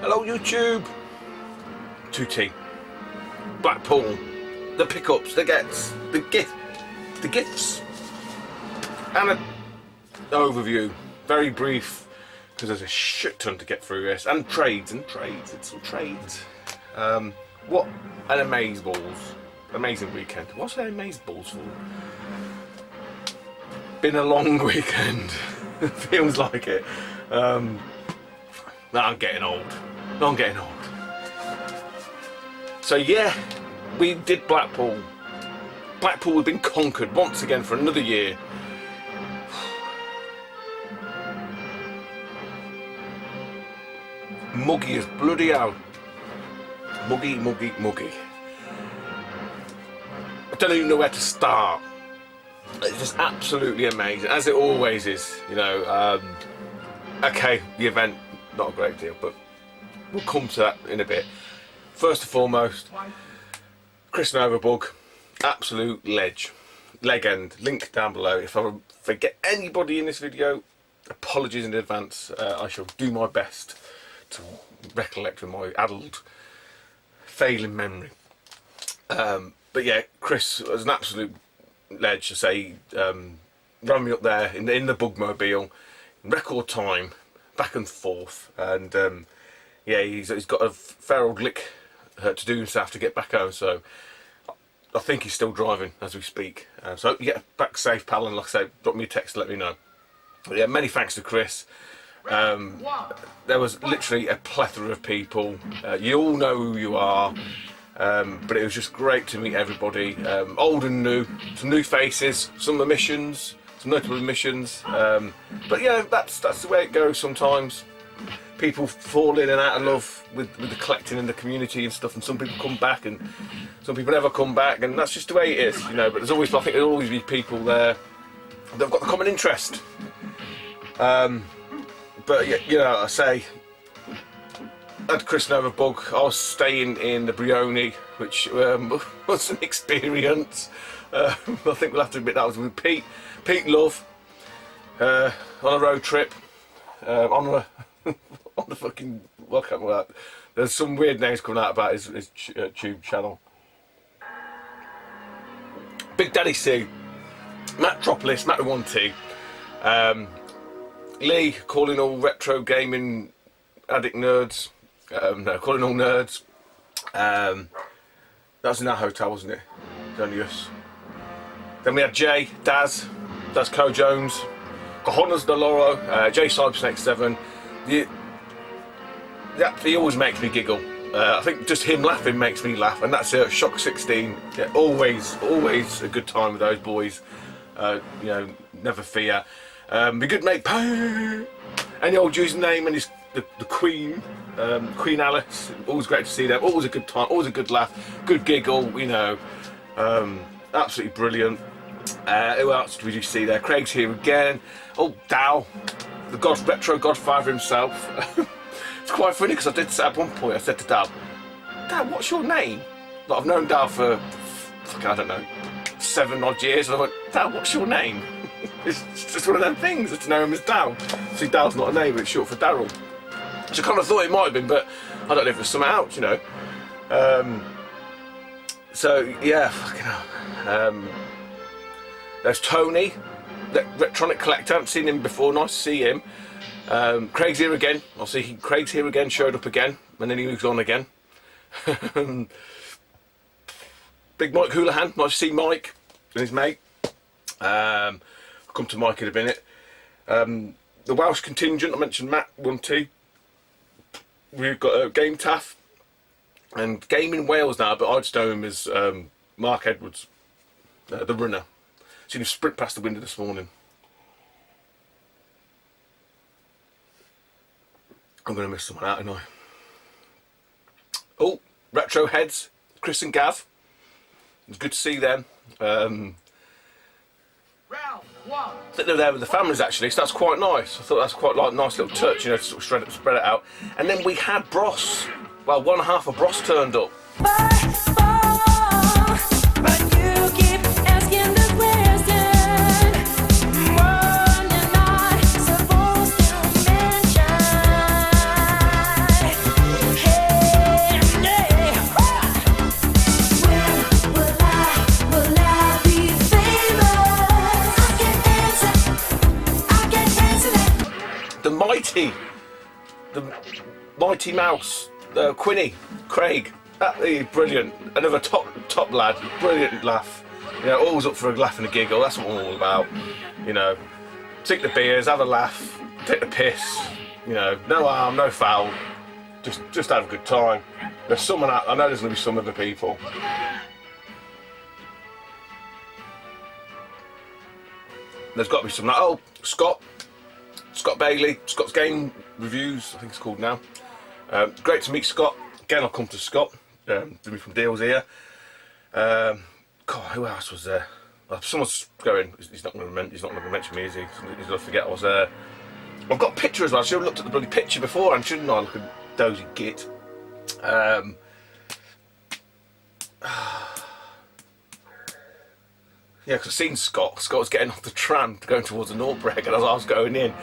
Hello YouTube. 2T. Blackpool. The pickups, the gets, the gifts. And an overview. Very brief, because there's a shit ton to get through this. And trades. It's some trades. What an amazing weekend. What's an amazeballs for? Been a long weekend. Feels like it. I'm getting old. So yeah, we did Blackpool. Blackpool had been conquered once again for another year. Muggy as bloody hell. Muggy. I don't even know where to start. It's just absolutely amazing, as it always is, you know. Okay, the event, not a great deal, but we'll come to that in a bit. First and foremost, Chris Novabug, absolute legend. Link down below. If I forget anybody in this video, apologies in advance. I shall do my best to recollect with my adult failing memory. But yeah, Chris was an absolute ledge to say. Ran me up there in the bugmobile, in record time, back and forth, and yeah, he's got a fair old lick to do himself to get back home. So I think he's still driving as we speak. So yeah, back safe, pal, and like I say, drop me a text to let me know. But yeah, many thanks to Chris. There was literally a plethora of people. You all know who you are. But it was just great to meet everybody, old and new, some new faces, some omissions, some notable omissions. But yeah, that's the way it goes sometimes. People fall in and out of love with the collecting and the community and stuff, and some people come back and some people never come back, and that's just the way it is, you know. But I think there'll always be people there that've got the common interest. But yeah, you know, I say, at Chris Novabug, I was staying in the Brioni, which was an experience. I think we'll have to admit that was with Pete Love, on a road trip, on the fucking, what can't that? There's some weird names coming out about his tube channel. Big Daddy C, Matt Tropolis, Matt 1T, Lee calling all retro gaming addict nerds. No, calling all nerds. That was in our hotel, wasn't it? It was only us. Then we had Jay, Daz Co Jones, Cojones de Loro, Jay Cybersnake 7. He always makes me giggle. I think just him laughing makes me laugh, and that's a Shock 16. Yeah, always a good time with those boys. You know, never fear. Be good mate. Any old username and his the Queen. Queen Alice, always great to see them, always a good time, always a good laugh, good giggle, you know, absolutely brilliant. Who else did we see there? Craig's here again. Oh, Dow, the retro godfather himself. It's quite funny because I did say at one point, I said to Dow, what's your name? Like, I've known Dow for, I don't know, 7 odd years, and I went, Dow, what's your name? It's just one of them things, to know him as Dow. See, Dow's not a name, it's short for Daryl. Which I kind of thought it might have been, but I don't know if it was something else, you know. So yeah, fucking hell. There's Tony, the electronic collector. I haven't seen him before. Nice to see him. Craig's here again. Craig's here again. Showed up again, and then he moves on again. Big Mike Houlihan. Nice to see Mike and his mate. I'll come to Mike in a minute. The Welsh contingent. I mentioned Matt 1T. We've got a Game Taff and Game in Wales now, but I just know him as Mark Edwards, the runner. Seen him sprint past the window this morning. I'm going to miss someone out, aren't I? Oh, Retro Heads, Chris and Gav. It's good to see them. I think they're there with the families actually, so that's quite nice. I thought that's quite like a nice little touch, you know, to sort of spread it out. And then we had Bros. Well, one half of Bros turned up. But you keep asking the question, what am I supposed to mention? Mighty Mouse, Craig, absolutely brilliant. Another top lad, brilliant laugh. You know, always up for a laugh and a giggle. That's what I'm all about. You know, take the beers, have a laugh, take the piss. You know, no harm, no foul. Just have a good time. There's someone out. I know there's going to be some other people. There's got to be some. Oh, Scott Bailey, Scott's Game Reviews, I think it's called now. Great to meet Scott. Again, I'll come to Scott. Doing from Deals here. God, who else was there? Someone's going. He's not going to mention me, is he? He's going to forget I was there. I've got a picture as well. I should have looked at the bloody picture before, and shouldn't I? Look at dozy git. Yeah, because I've seen Scott. Scott was getting off the tram going towards the Norbreg, and as I was going in,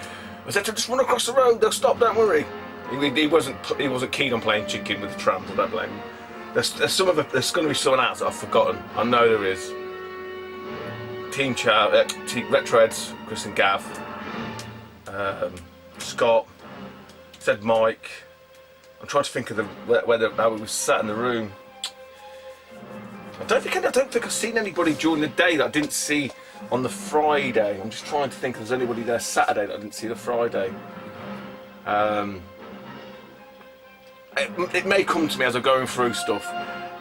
I said to him, just run across the road. They'll stop. Don't worry. He wasn't keen on playing chicken with the tram. I don't blame him. There's going to be someone else that I've forgotten. I know there is. Team Retroheads, Chris and Gav, Scott, said Mike. I'm trying to think of how we sat in the room. I don't think I've seen anybody during the day that I didn't see on the Friday. I'm just trying to think if there's anybody there Saturday that I didn't see the Friday. It may come to me as I'm going through stuff.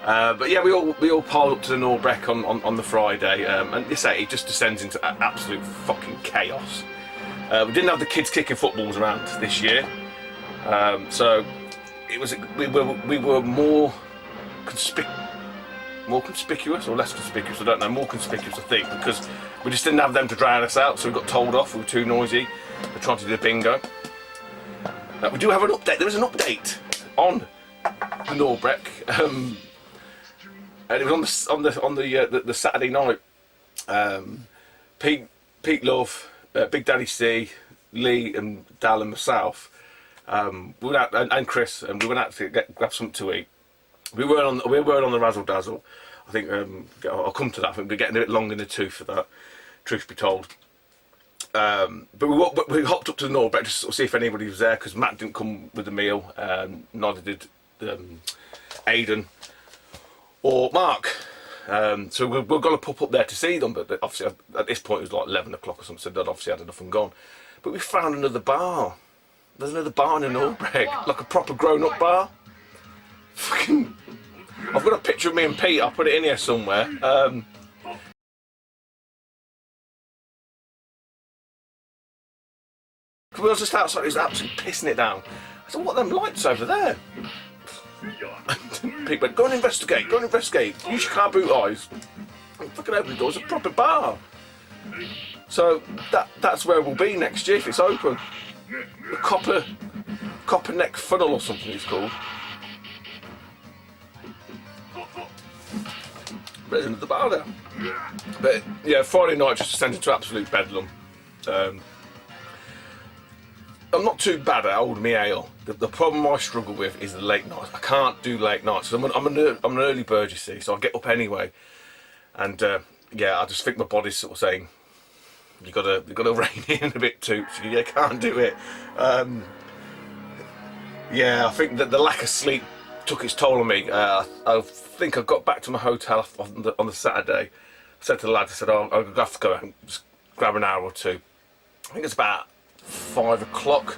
But yeah, we all piled up to the Norbrec on the Friday, and you say it just descends into absolute fucking chaos. We didn't have the kids kicking footballs around this year, so we were more conspicuous or less conspicuous, I don't know, more conspicuous I think, because we just didn't have them to drown us out, so we got told off. We were too noisy. We're trying to do the bingo. We do have an update. There is an update on the Norbrec. And it was on the Saturday night. Pete Love, Big Daddy C, Lee and Dal and myself, we went out, and Chris, and we went out to grab something to eat. We weren't on the razzle dazzle. I think I'll come to that. I think we're getting a bit long in the tooth for that. Truth be told. But we hopped up to the Norbrec just to sort of see if anybody was there, because Matt didn't come with the meal. Neither did Aidan or Mark. So we're going to pop up there to see them, but obviously at this point it was like 11 o'clock or something, so they'd obviously had enough and gone. But we found another bar. There's another bar in Norbrec, like a proper grown-up bar. Fucking, I've got a picture of me and Pete, I'll put it in here somewhere. We was just outside, it was absolutely pissing it down. I said, what are them lights over there? Pete went, go and investigate, use your car boot eyes. And fucking open the door, it's a proper bar. So that's where we'll be next year if it's open. The Copper Neck Funnel or something it's called. There's another bar there. But yeah, Friday night just descended into absolute bedlam. I'm not too bad at holding me ale. The problem I struggle with is the late nights. I can't do late nights. I'm an early bird, you see, so I get up anyway. And yeah, I just think my body's sort of saying, you gotta rein in a bit too. So you can't do it. Yeah, I think that the lack of sleep took its toll on me. I think I got back to my hotel on the Saturday. I said to the lads, I said, oh, I'll have to go out and just grab an hour or two. I think it's about 5 o'clock,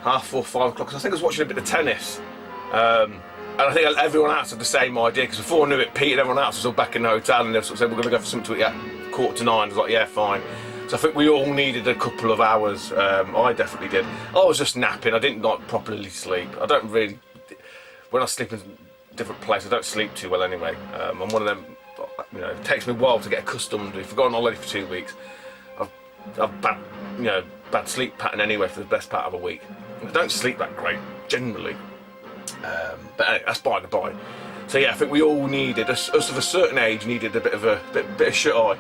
half 4, 5 o'clock, because I think I was watching a bit of tennis. And I think everyone else had the same idea, because before I knew it, Pete and everyone else was all back in the hotel, and they sort of said, we're going to go for something to eat at 8:45. I was like, yeah, fine. So I think we all needed a couple of hours. I definitely did. I was just napping. I didn't like properly sleep. I don't really, when I sleep in different places, I don't sleep too well anyway. I'm one of them, you know, it takes me a while to get accustomed. If I've gone on holiday for 2 weeks, I've bad sleep pattern anyway for the best part of a week. I don't sleep that great generally, but anyway, that's by the by. So yeah, I think we all needed, us of a certain age, needed a bit of shut eye.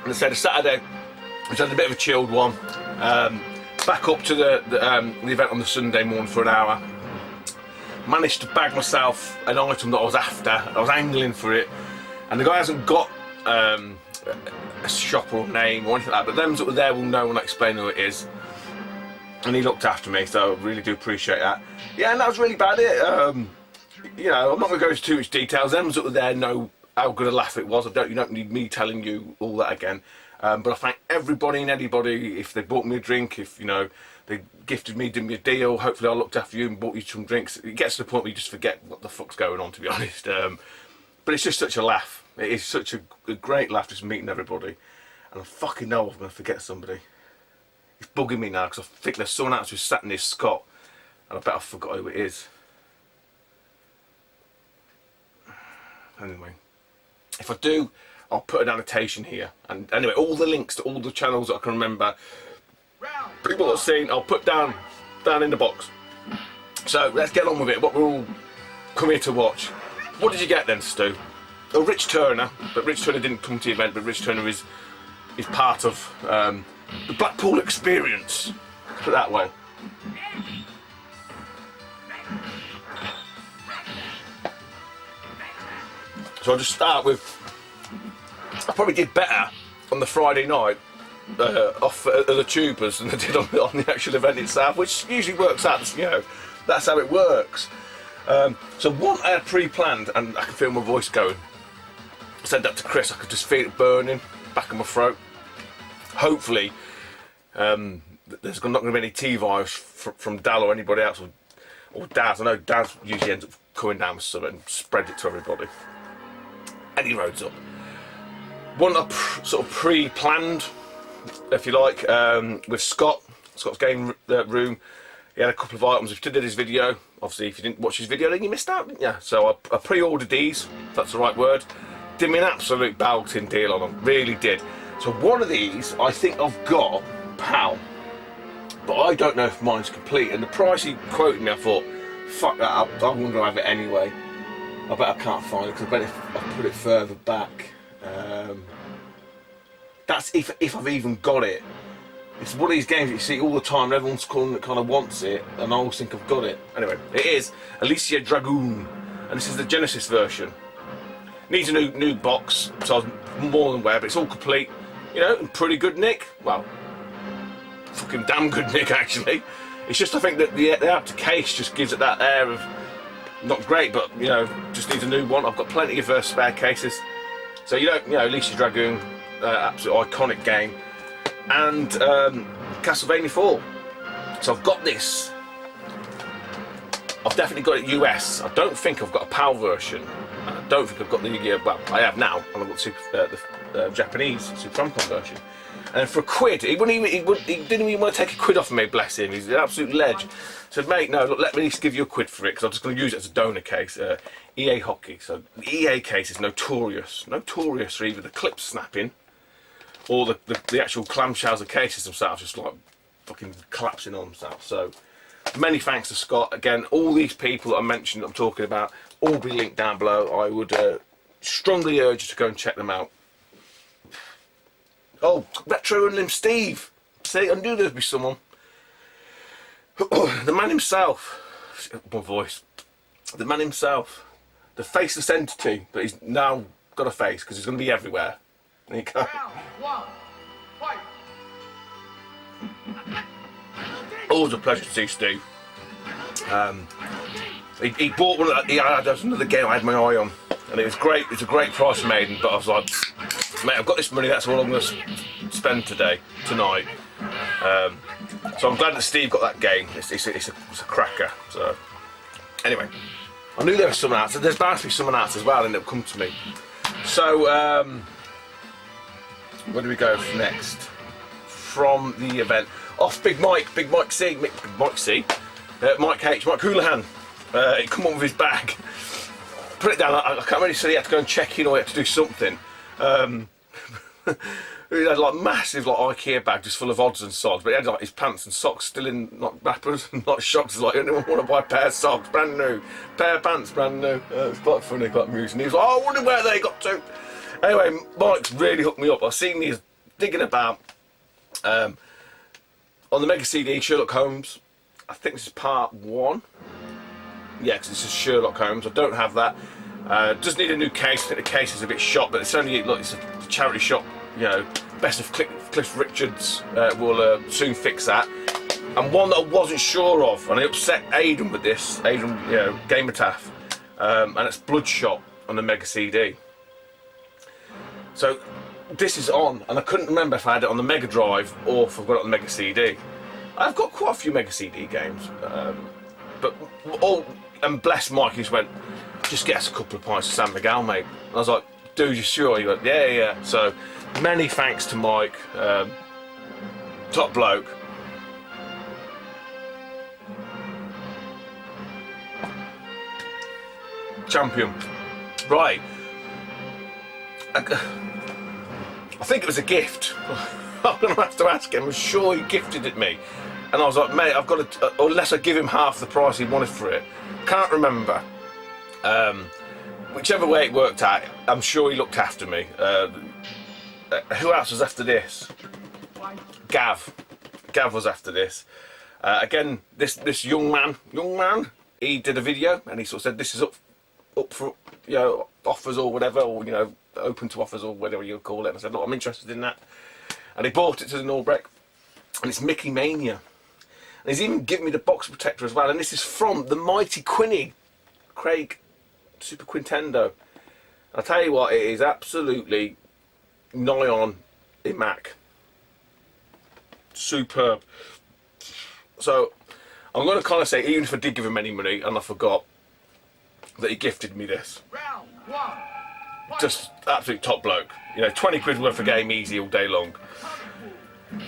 And I said, a Saturday, which had a bit of a chilled one. Back up to the event on the Sunday morning for an hour. Managed to bag myself an item that I was after. I was angling for it, and the guy hasn't got a shop or a name or anything like that, but them that were there will know when I explain who it is. And he looked after me, so I really do appreciate that. Yeah, and that was really about it. You know, I'm not going to go into too much details. Them that were there know how good a laugh it was. You don't need me telling you all that again. But I thank everybody and anybody if they bought me a drink, if, you know, they gifted me, did me a deal. Hopefully I looked after you and bought you some drinks. It gets to the point where you just forget what the fuck's going on, to be honest. But it's just such a laugh. It is such a great laugh just meeting everybody. And I fucking know I'm going to forget somebody. It's bugging me now because I think there's someone else who's sat near Scott. And I bet I forgot who it is. Anyway, if I do, I'll put an annotation here. And anyway, all the links to all the channels that I can remember, people that I've seen, I'll put down in the box. So let's get on with it. What we're all come here to watch. What did you get then, Stu? Oh, Rich Turner. But Rich Turner didn't come to the event. But Rich Turner is part of the Blackpool experience. Put it that way. So I'll just start with, I probably did better on the Friday night off the tubers than I did on the actual event itself, which usually works out, you know, that's how it works. So one I had pre-planned, and I can feel my voice going. I said that to Chris, I could just feel it burning back in my throat. Hopefully there's not going to be any T-virus from Dal or anybody else, or Daz. I know Daz usually ends up coming down with something and spread it to everybody. Any roads up. One I sort of pre-planned, if you like, with Scott's game room. He had a couple of items. If you did his video, obviously if you didn't watch his video then you missed out, didn't you? So I pre-ordered these, if that's the right word. Did me an absolute belting deal on them, really did. So one of these I think I've got, pal, but I don't know if mine's complete. And the price he quoted me, I thought, fuck that, I'm going to have it anyway. I bet I can't find it because I bet if I put it further back. That's if I've even got it. It's one of these games that you see all the time and everyone's calling it, kind of wants it, and I always think I've got it. Anyway, it is Alicia Dragoon, and this is the Genesis version. Needs a new box, so I was more than aware, but it's all complete. You know, in pretty good nick. Well, fucking damn good nick actually. It's just I think that the outer case just gives it that air of not great, but you know, just needs a new one. I've got plenty of spare cases, so you know, Alicia Dragoon, absolute iconic game, and Castlevania 4. So I've got this. I've definitely got it US. I don't think I've got a PAL version. I don't think I've got the well, I have now, and I've got the Japanese Super Famicom version. And for a quid, he didn't even want to take a quid off of me, bless him. He's an absolute ledge. So mate, no, look, let me just give you a quid for it, because I'm just going to use it as a donor case. EA Hockey. So the EA case is notorious for either the clip snapping or the actual clamshells of cases themselves just like fucking collapsing on themselves. So many thanks to Scott. Again, all these people that I mentioned, I'm talking about, all be linked down below. I would strongly urge you to go and check them out. Oh, Retro and Lim Steve. See, I knew there'd be someone. The man himself. My voice. The man himself. The faceless entity, but he's now got a face because he's going to be everywhere. There you go. Always a pleasure to see Steve. He bought one. There's another game I had my eye on, and it was great. It's a great price for Maiden, but I was like, mate, I've got this money. That's all I'm going to spend tonight. So I'm glad that Steve got that game. It's a cracker. So anyway, I knew there was someone else. There's bound to be someone else as well, and it'll come to me. So where do we go next? From the event, off Big Mike C, Mike H, Mike Houlihan. He come on with his bag, put it down. I can't really say he had to go and check in or he had to do something. He had like massive like IKEA bag just full of odds and sods, but he had like his pants and socks still in like wrappers and like shocks. Like, anyone want to buy a pair of socks, brand new, pair of pants, brand new. It was quite funny, quite amusing. He was like, oh, I wonder where they got to. Anyway, Mike's really hooked me up. I've seen these digging about on the Mega CD Sherlock Holmes. I think this is part 1. Yeah, because this is Sherlock Holmes. I don't have that. Just need a new case. I think the case is a bit shot, but it's only, look, it's a charity shop you know, best of Cliff Richards will soon fix that. And one that I wasn't sure of, and I upset Aidan with this, Aidan, you know, Gamertaff, and it's Bloodshot on the Mega CD. So this is on, and I couldn't remember if I had it on the Mega Drive or if I've got it on the Mega CD. I've got quite a few Mega CD games, but all, and bless Mike, he just went, just get us a couple of pints of San Miguel, mate. And I was like, dude, you sure? He went, yeah. So many thanks to Mike, top bloke. Champion. Right. I think it was a gift. I'm going to have to ask him. I'm sure he gifted it me. And I was like, mate, I've got to, unless I give him half the price he wanted for it. Can't remember. Whichever way it worked out, I'm sure he looked after me. Who else was after this? Gav. Gav was after this. Again, this young man, he did a video and he sort of said, this is up for, you know, offers or whatever, or, you know, open to offers or whatever you call it. And I said, look, I'm interested in that. And he bought it to the Norbrec, and it's Mickey Mania. And he's even given me the box protector as well. And this is from the mighty Quinny, Craig Super Quintendo. I'll tell you what, it is absolutely nigh on immac. Superb. So I'm going to kind of say, even if I did give him any money and I forgot, that he gifted me this. Round one. Just absolute top bloke. You know, 20 quid worth of game easy all day long.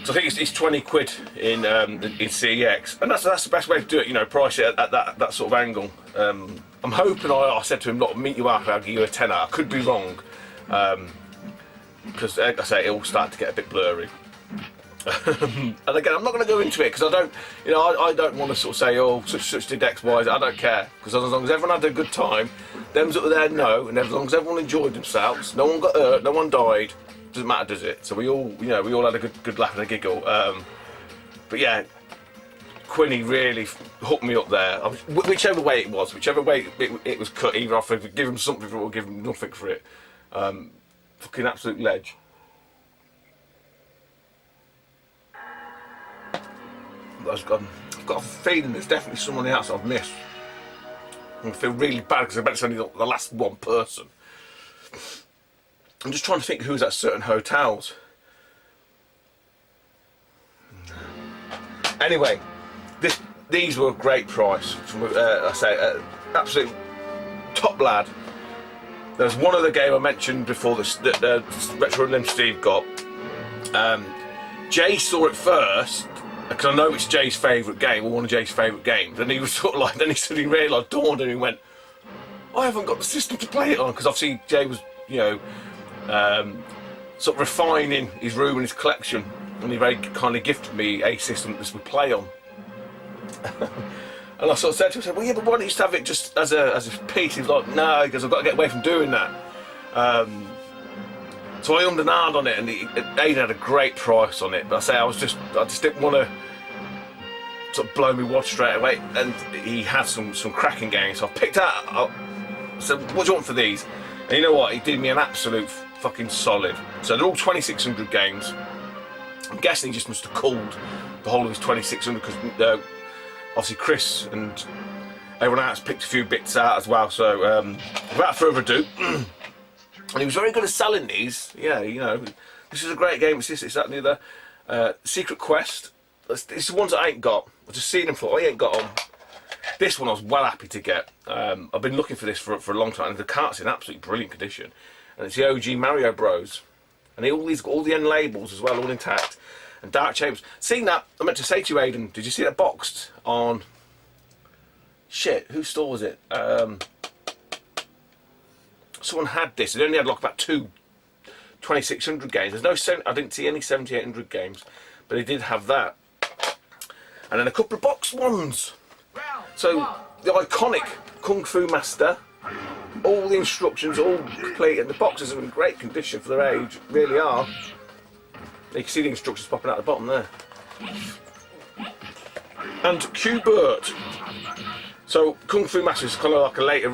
So I think it's 20 quid in CEX, and that's the best way to do it. You know, price it at that sort of angle. I'm hoping I said to him, look, meet you up, I'll give you a tenner. I could be wrong, because like I say, it all started to get a bit blurry. And again, I'm not going to go into it because I don't, you know, I don't want to sort of say, oh, such did X, Y, Z. I don't care, because as long as everyone had a good time, them's up there know, and as long as everyone enjoyed themselves, no one got hurt, no one died, doesn't matter, does it? So we all, you know, we all had a good laugh and a giggle. But yeah, Quinny really hooked me up there. Whichever way it was, whichever way it was cut, either I could give him something for it or give him nothing for it. Fucking absolute ledge. I've got a feeling there's definitely someone else I've missed. I feel really bad because I bet it's only the last one person. I'm just trying to think who was at certain hotels. Anyway, these were a great price. From, I say, absolute top lad. There's one other game I mentioned before that Retro Lim Steve got. Jay saw it first, because I know it's Jay's favourite game, or one of Jay's favourite games, and he was sort of like, then he suddenly realised, dawned, and he went, I haven't got the system to play it on, because obviously Jay was, you know, sort of refining his room and his collection, and he very kindly gifted me a system that this would play on. And I sort of said to him, well, yeah, but why don't you just have it just as a piece? He was like, no, because I've got to get away from doing that. So I ummed and ahed on it, and Aiden had a great price on it, but I just didn't want to sort of blow me wad straight away, and he had some cracking games, so I picked out, I said, what do you want for these? And you know what, he did me an absolute fucking solid. So they're all 2600 games. I'm guessing he just must have called the whole of his 2600, because obviously Chris and everyone else picked a few bits out as well, so without further ado, and he was very good at selling these. Yeah, you know, this is a great game, it's this, it's that and the other. Secret Quest, this is the ones I ain't got. I've just seen them for, I ain't got them. This one I was well happy to get. I've been looking for this for a long time, and the cart's in absolutely brilliant condition. And it's the OG Mario Bros. And all the end labels as well, all intact. And Dark Chambers. Seeing that, I meant to say to you, Aidan, did you see that boxed on... Shit, whose store was it? Someone had this. It only had like about 2600 games. There's no, I didn't see any 7800 games, but it did have that. And then a couple of boxed ones. So the iconic Kung Fu Master, all the instructions, all complete, and the boxes are in great condition for their age, really are. You can see the instructions popping out the bottom there. And Q-Bert. So Kung Fu Master is kind of like a later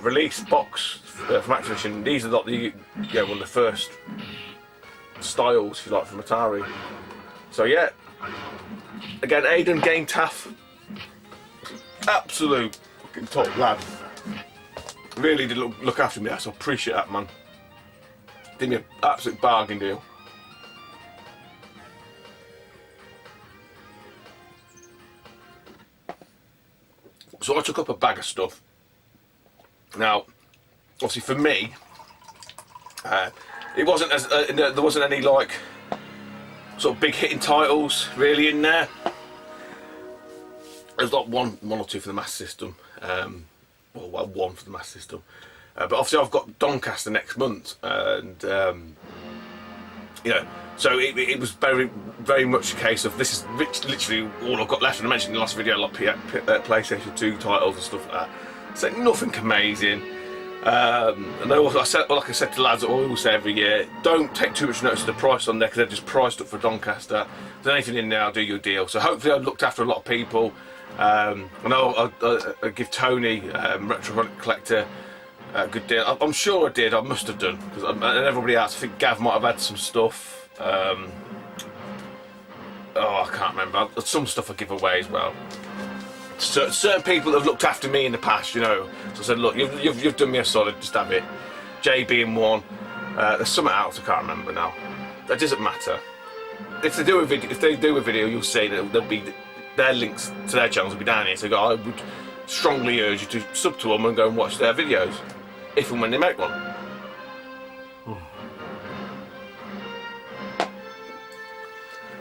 release box from Activision. These are not the, you know, one of the first styles, if you like, from Atari. So yeah, again, Aidan Game Taff, absolute fucking top lad. Really did look after me, so I appreciate that, man. Did me an absolute bargain deal. So I took up a bag of stuff. Now, obviously for me, it wasn't as there wasn't any like sort of big hitting titles really in there. There's like one or two for the Master System, well, one for the Master System. But obviously I've got Doncaster next month, and you know, so it was very much a case of this is literally all I've got left. And I mentioned in the last video, like PlayStation 2 titles and stuff like that. So nothing amazing. And I said, like I said to lads, I always say every year, don't take too much notice of the price on there because they're just priced up for Doncaster. If there's anything in there, I'll do your deal. So hopefully I've looked after a lot of people. I know I'll give Tony, Retro Collector, a good deal. I'm sure I did, I must have done, because and everybody else, I think Gav might have had some stuff. Oh, I can't remember. Some stuff I give away as well. Certain people have looked after me in the past, you know. So I said, look, you've done me a solid, just have it. J being one. There's something else I can't remember now. That doesn't matter. If they do a video, you'll see that there'll be their links to their channels will be down here. So I would strongly urge you to sub to them and go and watch their videos, if and when they make one.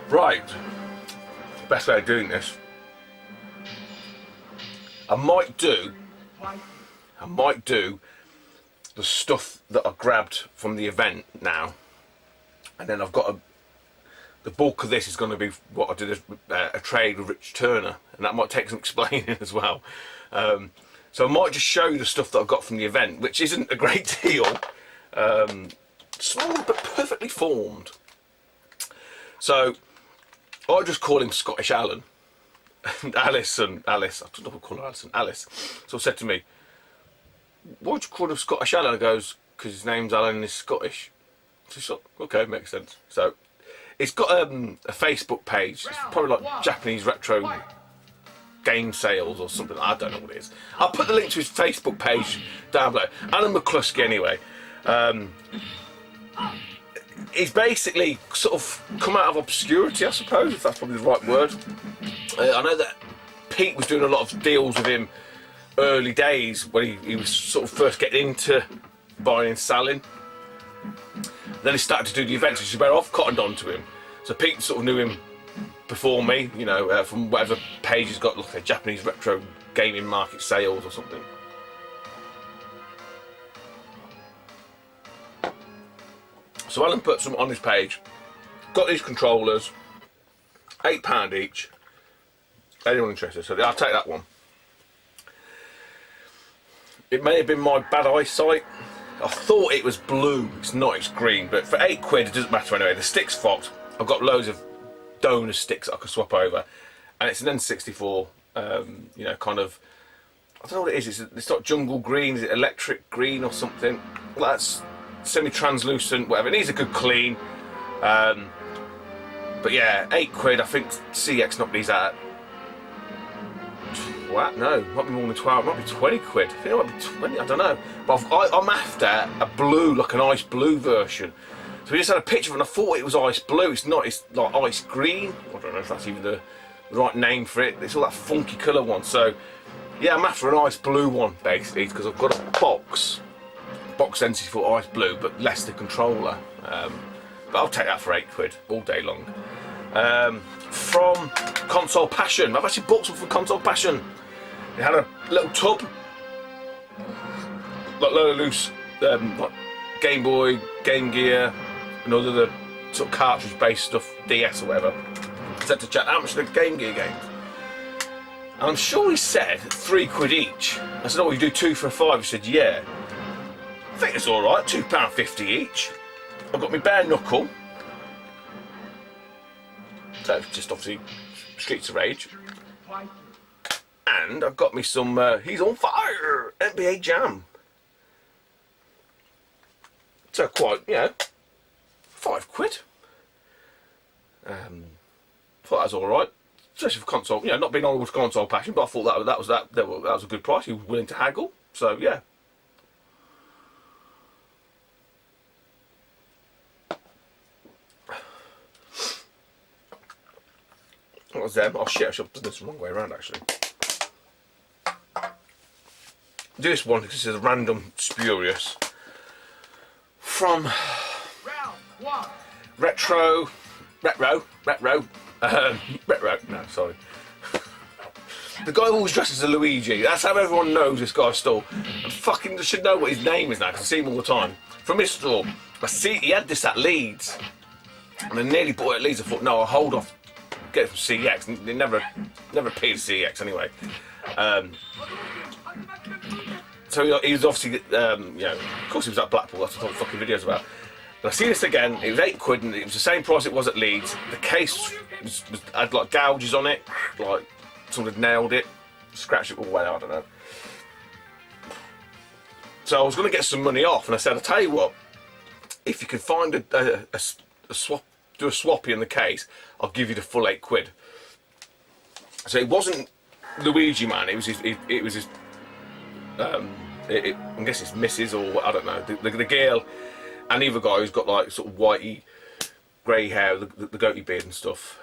Right. Best way of doing this. I might do the stuff that I grabbed from the event now, and then I've got the bulk of this is going to be what I did a trade with Rich Turner, and that might take some explaining as well. So I might just show you the stuff that I've got from the event, which isn't a great deal. Small but perfectly formed. So I just call him Scottish Alan. And Alice, I don't know if I call her Alice, so said to me, why do you call him Scottish Alan? I goes, because his name's Alan and he's Scottish. So she's like, okay, makes sense. So it's got a Facebook page. It's probably like Japanese retro game sales or something. I don't know what it is. I'll put the link to his Facebook page down below. Alan McCluskey anyway. He's basically sort of come out of obscurity, I suppose, if that's probably the right word. I know that Pete was doing a lot of deals with him early days when he was sort of first getting into buying and selling. Then he started to do the events, which is better off cottoned on to him. So Pete sort of knew him before me, you know, from whatever page he's got, like a Japanese retro gaming market sales or something. So Alan put some on his page. Got these controllers, £8 each. Anyone interested? So I'll take that one. It may have been my bad eyesight. I thought it was blue. It's not. It's green. But for £8, it doesn't matter anyway. The stick's fucked. I've got loads of donor sticks that I can swap over, and it's an N64. You know, kind of. I don't know what it is. It's not jungle green. Is it electric green or something? Well, that's semi-translucent. Whatever. It needs a good clean. But yeah, £8. I think CX knocked these out. What? No, might be more than 12. Might be £20. I think it might be 20. I don't know. But I'm after a blue, like an ice blue version. So we just had a picture of it, and I thought it was ice blue. It's not. It's like ice green. I don't know if that's even the right name for it. It's all that funky colour one. So yeah, I'm after an ice blue one basically because I've got a box N64 ice blue, but less the controller. But I'll take that for £8 all day long. From Console Passion. I've actually bought some from Console Passion. It had a little tub, like load of loose like Game Boy, Game Gear, and all the sort of cartridge-based stuff, DS or whatever. I said to chat how much are the Game Gear games. And I'm sure he said £3 each. I said, oh, you do 2 for a £5. He said, yeah. I think it's all right, £2.50 each. I've got my bare knuckle. So just obviously Streets of Rage. And I've got me some He's on Fire NBA Jam. So quite, you know, £5. Thought that was all right, especially for console. You know, not being honourable to console passion, but I thought that was a good price. He was willing to haggle, so yeah. What was them? Oh shit! I should have done this the wrong way around actually. Do this one because this is a random spurious from retro. No, sorry. The guy who always dresses as a Luigi. That's how everyone knows this guy's store. And fucking should know what his name is now because I see him all the time. From his store. I see he had this at Leeds. And I nearly bought it at Leeds. I thought, no, I'll hold off. Get it from CEX. And it never appeared to CEX anyway. So he was obviously, you know, of course he was at Blackpool. That's what the fucking video's about. And I see this again. It was £8 and it was the same price it was at Leeds. The case had like gouges on it, like someone had nailed it, scratched it all the way. I don't know. So I was going to get some money off, and I said, "I'll tell you what. If you can find a swap, do a swappy in the case, I'll give you the full £8." So it wasn't Luigi Man. It was his. It was his. I guess it's Mrs. or I don't know. The girl. And the other guy who's got like sort of whitey, grey hair, the goatee beard and stuff.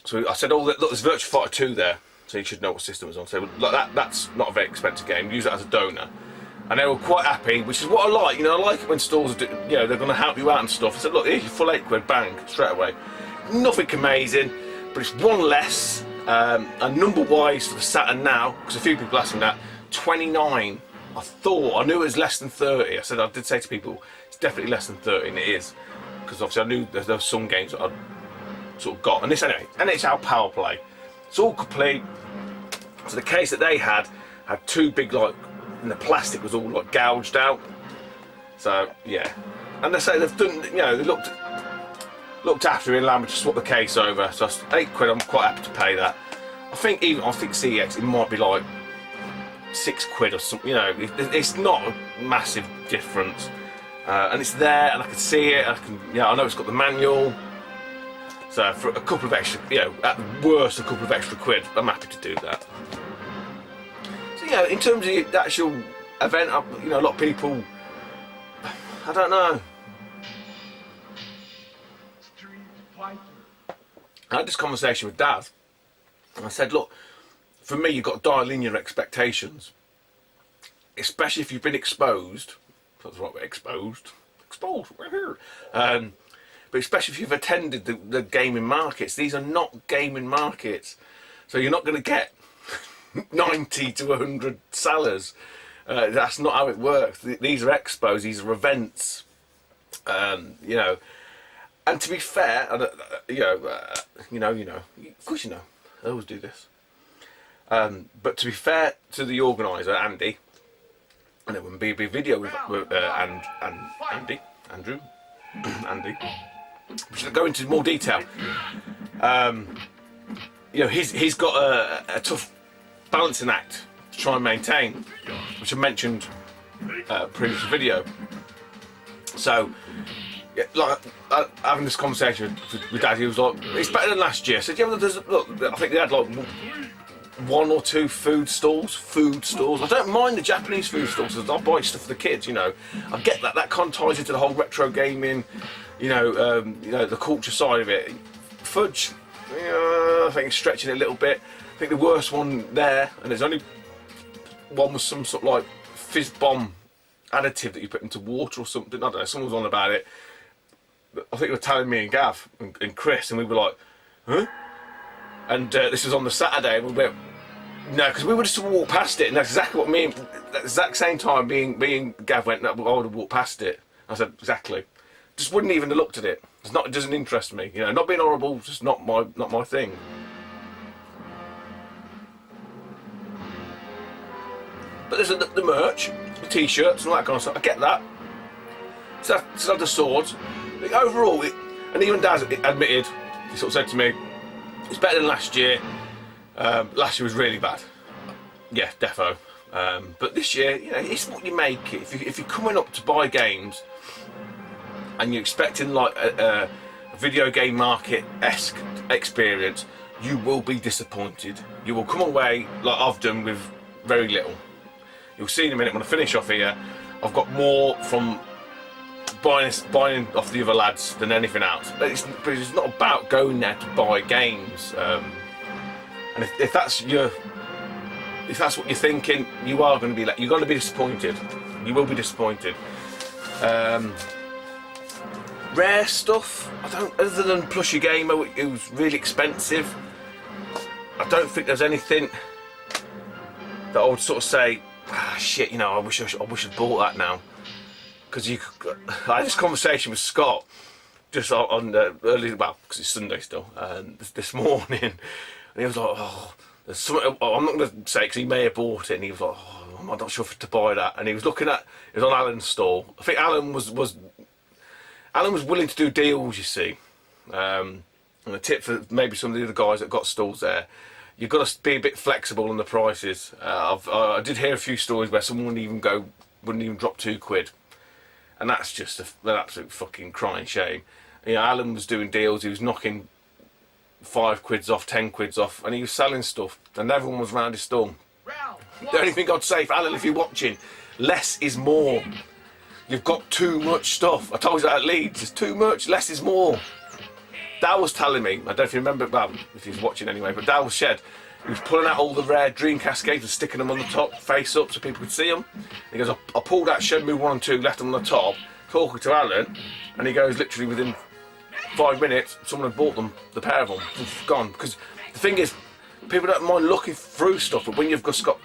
So I said, "Oh, look, there's Virtua Fighter 2 there, so you should know what system it's on." So look, that's not a very expensive game. Use that as a donor, and they were quite happy, which is what I like. You know, I like it when stores do, you know, they're going to help you out and stuff. I said, "Look, here's your full £8, bang, straight away." Nothing amazing, but it's one less. And number-wise for the Saturn now, because a few people asked me that, 29. I knew it was less than 30. I did say to people, it's definitely less than 30, and it is. Because obviously I knew there were some games that I'd sort of got. And this anyway, NHL Power Play. It's all complete. So the case that they had two big, like, and the plastic was all like gouged out. So yeah. And they say they've done, you know, they looked after it and allowed me to swap the case over. So that's £8, I'm quite happy to pay that. I think CEX, it might be like £6 or something, you know, it's not a massive difference, and it's there, and I can see it. I know it's got the manual, so for a couple of extra, you know, at the worst, a couple of extra quid, I'm happy to do that. So yeah, in terms of the actual event, you know, a lot of people, I don't know. I had this conversation with Dad, and I said, "Look, for me, you've got to dial in your expectations, especially if you've been exposed." That's the right way, exposed. But especially if you've attended the gaming markets. These are not gaming markets, so you're not going to get 90 to 100 sellers. That's not how it works. These are expos. These are events. You know, and to be fair, you know, of course you know. I always do this. But to be fair to the organiser, Andy, and there wouldn't be a big video with Andy, which I'll go into more detail. You know, he's got a tough balancing act to try and maintain, which I mentioned previous video. So, yeah, like having this conversation with Dad, he was like, "It's better than last year." I said, "Yeah, well, look, I think they had like one or two food stalls. I don't mind the Japanese food stalls because I buy stuff for the kids, you know. I get that kind of ties into the whole retro gaming, you know, the culture side of it. Fudge, I think it's stretching it a little bit. I think the worst one there, and there's only one with some sort of like fizz bomb additive that you put into water or something. I don't know. Someone was on about it. I think they were telling me and Gav and Chris, and we were like, huh? And this was on the Saturday, and we went, no, because we would just walk past it, and that's exactly what me and at the exact same time me and Gav went, no, I would have walked past it. I said, exactly. Just wouldn't even have looked at it. It doesn't interest me. You know, not being horrible, just not my thing. But there's the merch, the t-shirts and all that kind of stuff. I get that. So the swords. But overall, and even Daz admitted, he sort of said to me, it's better than last year. Last year was really bad. Yeah, defo. But this year, you know, it's what you make it. If you're coming up to buy games and you're expecting like a video game market-esque experience, you will be disappointed. You will come away like I've done with very little. You'll see in a minute when I finish off here, I've got more from buying off the other lads than anything else. But it's not about going there to buy games. And if that's what you're thinking, you're going to be disappointed. You will be disappointed. Rare stuff, other than Plushie Gamer, it was really expensive. I don't think there's anything that I would sort of say, shit, you know, I wish I'd bought that now. Because I had this conversation with Scott just on early, well, because it's Sunday still, this morning, and he was like, oh, there's something, I'm not going to say because he may have bought it, and he was like, oh, I'm not sure if to buy that, and he was looking at, it was on Alan's stall. I think Alan was willing to do deals, you see. And a tip for maybe some of the other guys that got stalls there, you've got to be a bit flexible on the prices. I did hear a few stories where someone wouldn't even drop £2, and that's just an absolute fucking crying shame. You know, Alan was doing deals, he was knocking £5 off, £10 off, and he was selling stuff, and everyone was around his stall. The only thing I'd say for Alan, if you're watching, less is more. You've got too much stuff. I told you that at Leeds, there's too much, less is more. Dal was telling me, I don't know if you remember, well, if he's watching anyway, but Dal shed, he was pulling out all the rare Dreamcast games and sticking them on the top, face up, so people could see them. He goes, I pulled out Shenmue 1 and 2, left them on the top, talking to Alan, and he goes, literally within 5 minutes, someone had bought them, the pair of them, gone. Because the thing is, people don't mind looking through stuff, but when you've just got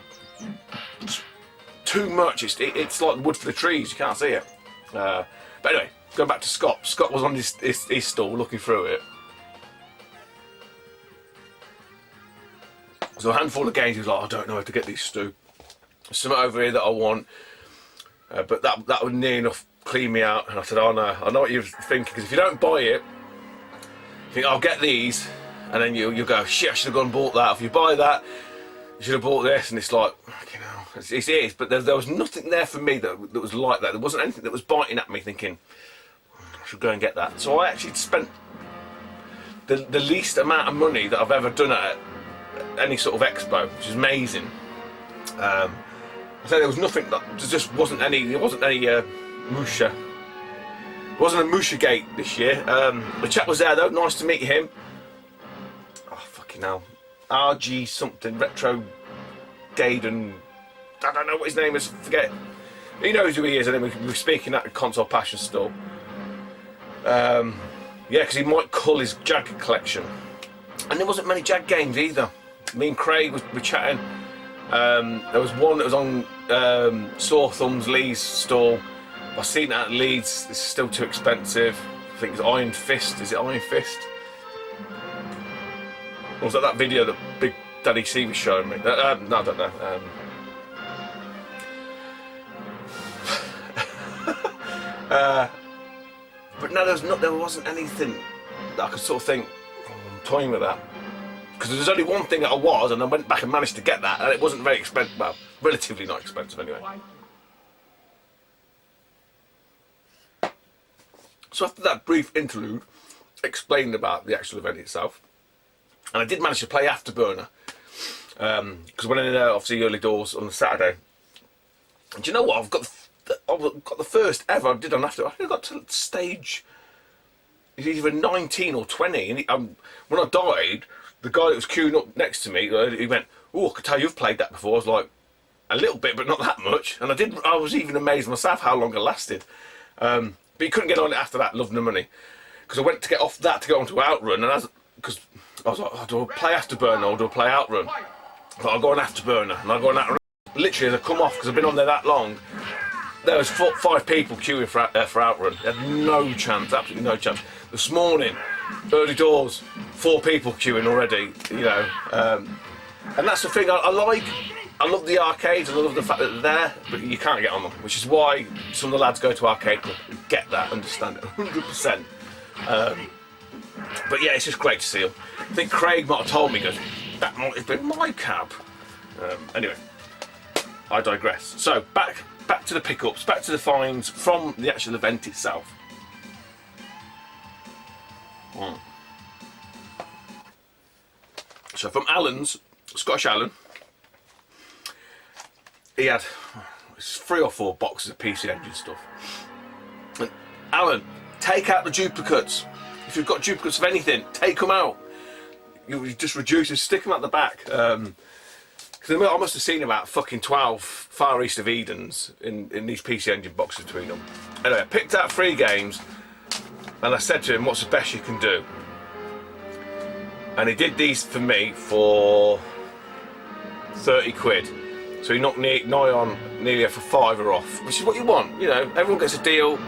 too much, it's like wood for the trees, you can't see it. But anyway, going back to Scott. Scott was on his stall looking through it. So a handful of games, he was like, I don't know how to get these, Stu. There's something over here that I want, but that would near enough clean me out. And I said, oh no, I know what you're thinking, because if you don't buy it, you think, I'll get these, and then you'll go, shit, I should have gone and bought that. If you buy that, you should have bought this, and it's like, you know, it is, but there was nothing there for me that was like that. There wasn't anything that was biting at me thinking, I should go and get that. So I actually spent the least amount of money that I've ever done at any sort of expo, which is amazing. I said there was nothing, there just wasn't any Musha. It wasn't a Musha gate this year. The chap was there though, nice to meet him. Oh fucking hell. RG something, Retro Gaiden, I don't know what his name is, forget. He knows who he is, and then we were speaking at the Console Passion store. Yeah, because he might cull his Jag collection. And there wasn't many Jag games either. Me and Craig were chatting. There was one that was on Sore Thumbs Lee's stall. I've seen that at Leeds, it's still too expensive. I think it's Iron Fist, is it Iron Fist? Or was that video that Big Daddy C was showing me? No, I don't know. But no, there wasn't anything that I could sort of think, oh, I'm toying with that. Because there's only one thing that I was, and I went back and managed to get that, and it wasn't very expensive, well, relatively not expensive anyway. So after that brief interlude, explained about the actual event itself, and I did manage to play Afterburner, because when I went in obviously early doors on the Saturday, and do you know what, I've got the first ever I did on After. I think I got to stage either 19 or 20, and when I died, the guy that was queuing up next to me, he went, oh, I could tell you've played that before. I was like, a little bit, but not that much. And I was even amazed myself how long it lasted. But you couldn't get on it after that, Love No Money. Because I went to get off that to go on to Outrun, and because I was like, oh, do I play Afterburner or do I play Outrun? But I'll go on Afterburner, and I'll go on Outrun. Literally, as I come off, because I've been on there that long, there was 5 people queuing for Outrun. They had no chance, absolutely no chance. This morning, early doors, 4 people queuing already, you know. And that's the thing I like. I love the arcades and I love the fact that they're there, but you can't get on them, which is why some of the lads go to Arcade Club and get that, understand it, 100%. But yeah, it's just great to see them. I think Craig might have told me, he goes, that might have been my cab. Anyway, I digress. So back to the pickups, back to the finds from the actual event itself. So from Alan's, Scottish Alan, he had 3 or 4 boxes of PC Engine stuff. And Alan, take out the duplicates. If you've got duplicates of anything, take them out. You just reduce and stick them at the back. Because I must have seen about fucking 12 Far East of Edens in these PC Engine boxes between them. Anyway, I picked out 3 games and I said to him, what's the best you can do? And he did these for me for 30 quid. So he knocked nigh on nearly for £5 off, which is what you want. You know, everyone gets a deal,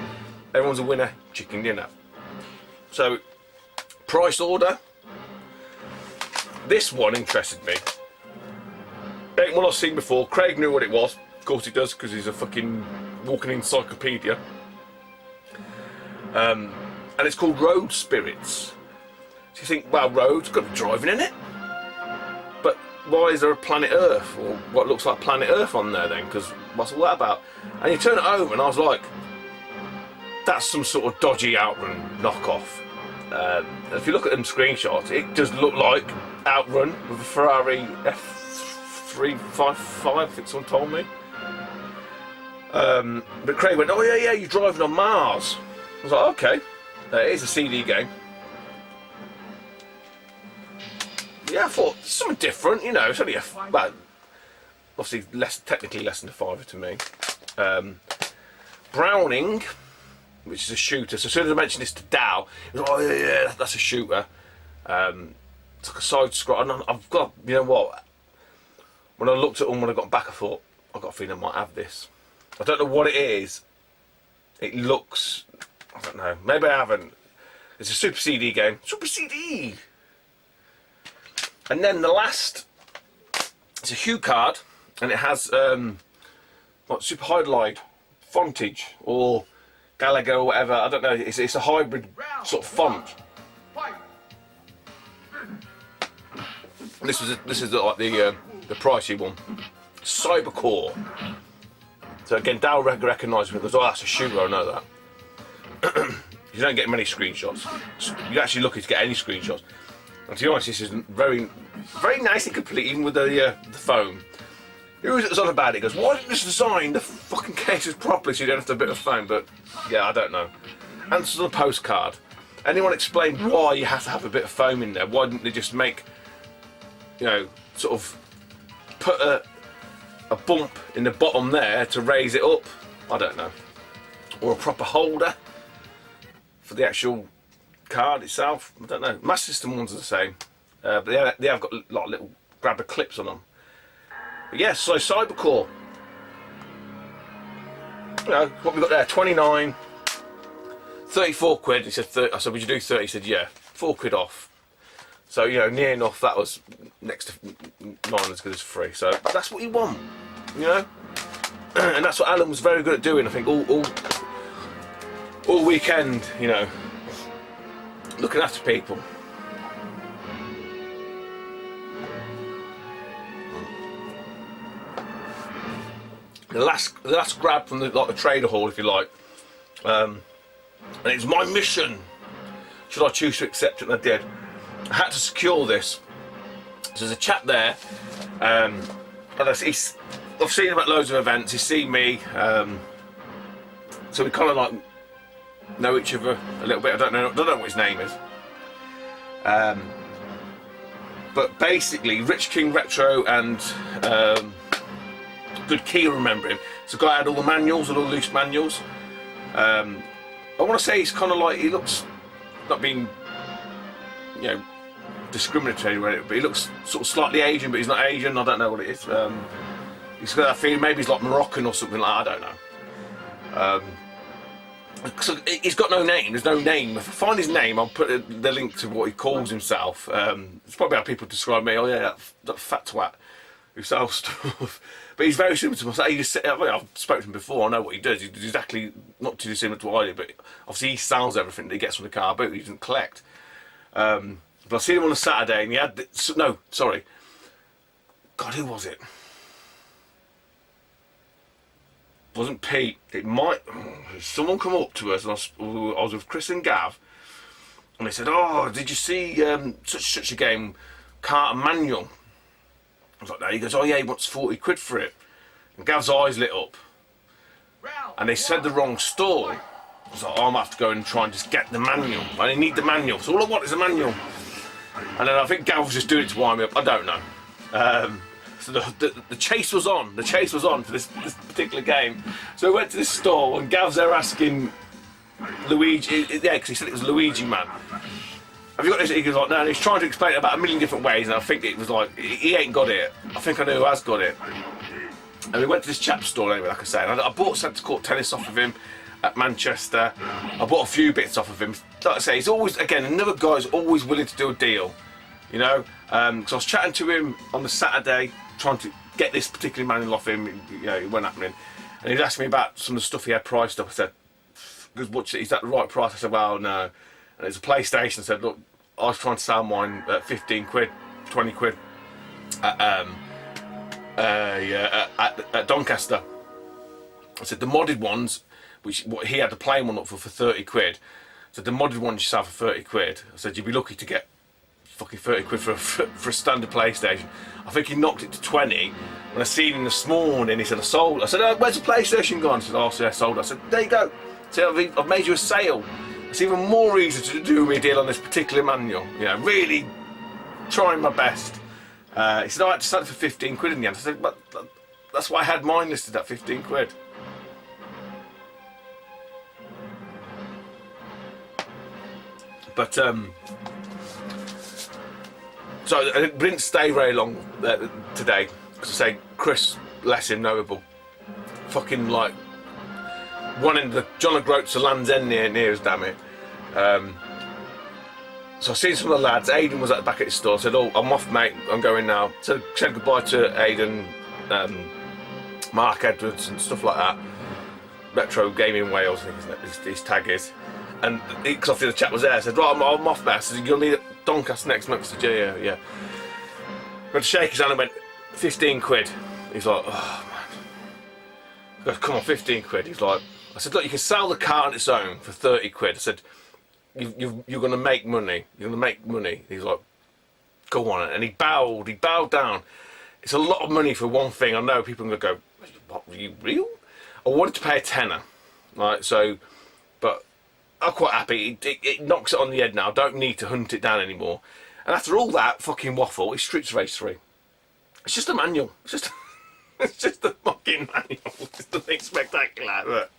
everyone's a winner, chicken dinner. So, price order. This one interested me. Ain't one I've seen before. Craig knew what it was. Of course he does, because he's a fucking walking encyclopedia. And it's called Road Spirits. So you think, well, roads, got to be driving in it. But why is there a Planet Earth, or what looks like Planet Earth on there then? Because what's all that about? And you turn it over and I was like, that's some sort of dodgy Outrun knockoff. If you look at them screenshots, it does look like Outrun with a Ferrari F355, I think someone told me. But Craig went, oh yeah, you're driving on Mars. I was like, okay, it is a CD game. Yeah, I thought something different, you know. It's only well, obviously technically less than a £5 to me. Browning, which is a shooter. So as soon as I mentioned this to Dow, he was like, oh yeah, that's a shooter. It's like a side scroll. And I've got, you know what? When I looked at them when I got back, I thought, I've got a feeling I might have this. I don't know what it is. It looks, I don't know. Maybe I haven't. It's a Super CD game. Super CD. And then the last, it's a Hue card, and it has what, Super Highlight fontage or Gallagher or whatever. I don't know. It's a hybrid sort of font. And this is like the pricey one, Cybercore. So again, Dow recognised me because oh, that's a shooter. I know that. You don't get many screenshots. You're actually lucky to get any screenshots. And to be honest, this is very, very nicely complete, even with the foam. He was on about it. He goes, why didn't this design the fucking cases properly so you don't have to have a bit of foam? But yeah, I don't know. Answers on a postcard. Anyone explain why you have to have a bit of foam in there? Why didn't they just make, you know, sort of put a bump in the bottom there to raise it up? I don't know. Or a proper holder for the actual card itself. I don't know. Master System ones are the same, but they have got like little grabber clips on them. But yes, so Cybercore. You know what we got there? 29, 34 quid. He said 30. I said, would you do 30? He said, yeah, 4 quid off. So you know, near enough. That was next to 9 as good as free. So that's what you want, you know. And that's what Alan was very good at doing. I think all weekend, you know. Looking after people. The last grab from the trader hall, if you like, and it's my mission. Should I choose to accept it? And I did. I had to secure this. So there's a chap there, and I've seen him at loads of events. He's seen me, so we kind of like know each other a little bit. I don't know what his name is, but basically Rich King Retro and Good Key remember him. So the guy had all the manuals, all the loose manuals. I want to say he's kind of like, he looks, not being, you know, discriminatory with it, but he looks sort of slightly Asian, but he's not Asian. I don't know what it is. He's got that feeling, maybe he's like Moroccan or something like that. I don't know. So he's got no name. There's no name. If I find his name, I'll put the link to what he calls himself. It's probably how people describe me. Oh yeah, that fat twat who sells stuff. But he's very similar to myself. I've spoken to him before. I know what he does. He's exactly not too dissimilar to what I do. But obviously he sells everything that he gets from the car boot. He doesn't collect. But I seen him on a Saturday, and he had no, sorry. God, who was it? Wasn't Pete. It might. Someone come up to us, and I was with Chris and Gav, And they said, oh, did you see such a game, Carter Manual? I was like, no. He goes, oh yeah, he wants 40 quid for it. And Gav's eyes lit up. And they said the wrong store. I was like, oh, I'm going to have to go and try and just get the manual. I need the manual. So all I want is a manual. And then I think Gav was just doing it to wind me up. I don't know. So the chase was on. The chase was on for this particular game. So I went to this store and Gav's there asking Luigi. Yeah, because he said it was Luigi Man. Have you got this? He goes like, no. And he's trying to explain it about a million different ways. And I think it was like, he ain't got it. I think I know who has got it. And we went to this chap's store anyway, like I say. And I bought centre court tennis off of him at Manchester. I bought a few bits off of him. Like I say, he's always, again, another guy who's always willing to do a deal, you know. Because I was chatting to him on the Saturday, trying to get this particular manual off him. You know, it wasn't happening. And he was asking me about some of the stuff he had priced up. I said, is that the right price? I said, well, no. And it's a PlayStation. I said, look, I was trying to sell mine at 15 quid, 20 quid at Doncaster. I said, the modded ones, what he had the plain one up for 30 quid. So the modded one you sell for 30 quid. I said, you'd be lucky to get fucking 30 quid for a standard PlayStation. I think he knocked it to 20. When I seen him this morning, he said, I sold. I said, where's the PlayStation gone? He said, oh, so I sold. I said, there you go. So I've made you a sale. It's even more reason to do me a deal on this particular manual. You know, really trying my best. He said, I had to sell it for 15 quid in the end. I said, but that's why I had mine listed at 15 quid. But so I didn't stay very long today, because I say Chris, less him knowable, fucking like one end of the John O'Groats to Land's End near us, damn it. So I seen some of the lads. Aidan was at the back at his store. Said, "Oh, I'm off, mate. I'm going now." So said goodbye to Aidan, Mark Edwards, and stuff like that. Retro Gaming Wales, I think his tag is. And because obviously the chap was there, I said, right, I'm off, mate. I said, you'll need it Doncaster next month. I said, yeah. Went to shake his hand and went, 15 quid. He's like, oh, man. I go, come on, 15 quid. He's like, I said, look, you can sell the car on its own for 30 quid. I said, you're going to make money. You're going to make money. He's like, go on. And he bowed down. It's a lot of money for one thing. I know people are going to go, what, were you real? I wanted to pay a tenner, right? So, but I'm quite happy. It knocks it on the head now. I don't need to hunt it down anymore. And after all that fucking waffle, it's Streets Race 3. It's just a manual. It's just a fucking manual. It's nothing spectacular. But,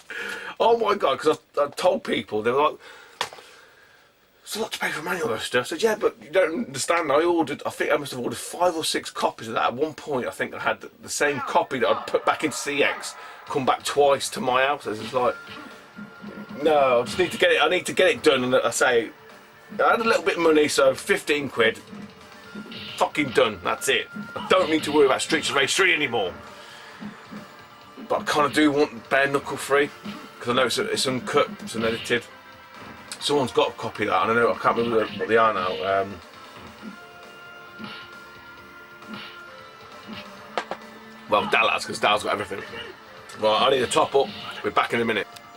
oh my God, because I've told people, they were like, it's a lot to pay for a manual though, stuff. I said, yeah, but you don't understand. I think I must have ordered 5 or 6 copies of that. At one point, I think I had the same copy that I'd put back into CX, come back twice to my house. It's like, no, I just need to get it. I need to get it done. And I say, I had a little bit of money, so 15 quid. Fucking done. That's it. I don't need to worry about Streets of Rage 3 anymore. But I kind of do want bare knuckle free, because I know it's uncut, it's unedited. Someone's got a copy of that, and I can't remember what they are now. Well, Dal has, because Dal's got everything. Right, I need a top up. We're back in a minute.